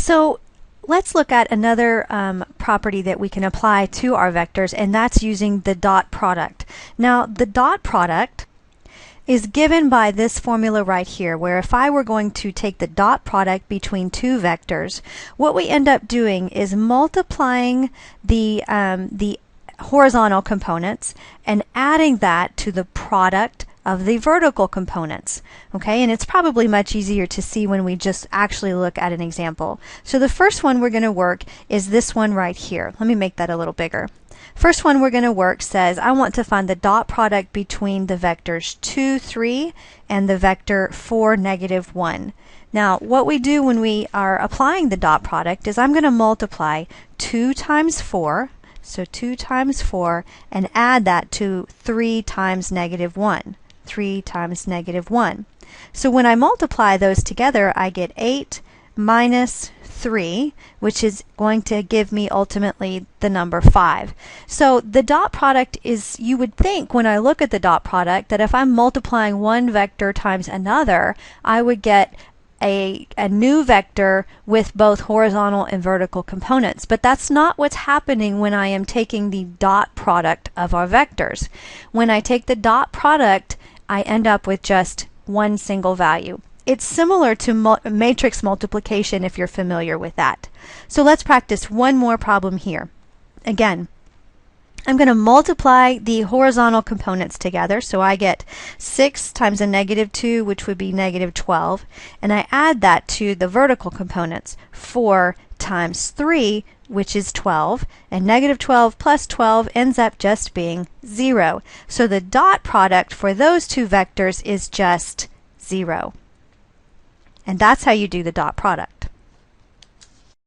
So let's look at another property that we can apply to our vectors, and that's using the dot product. Now, the dot product is given by this formula right here, where if I were going to take the dot product between two vectors, what we end up doing is multiplying the horizontal components and adding that to the product of the vertical components. Okay, and it's probably much easier to see when we just actually look at an example. So the first one we're going to work is this one right here. Let me make that a little bigger. First one we're going to work says I want to find the dot product between the vectors 2, 3 and the vector 4, negative 1. Now what we do when we are applying the dot product is I'm going to multiply 2 times 4, so 2 times 4, and add that to 3 times negative 1. 3 times negative 1. So when I multiply those together, I get 8 minus 3, which is going to give me ultimately the number 5. So the dot product is, you would think when I look at the dot product, that if I'm multiplying one vector times another, I would get a new vector with both horizontal and vertical components. But that's not what's happening when I am taking the dot product of our vectors. When I take the dot product, I end up with just one single value. It's similar to matrix multiplication if you're familiar with that. So let's practice one more problem here. Again, I'm going to multiply the horizontal components together, so I get 6 times a negative 2, which would be negative 12, and I add that to the vertical components, 4 times 3, which is 12, and negative 12 plus 12 ends up just being 0. So the dot product for those two vectors is just 0. And that's how you do the dot product.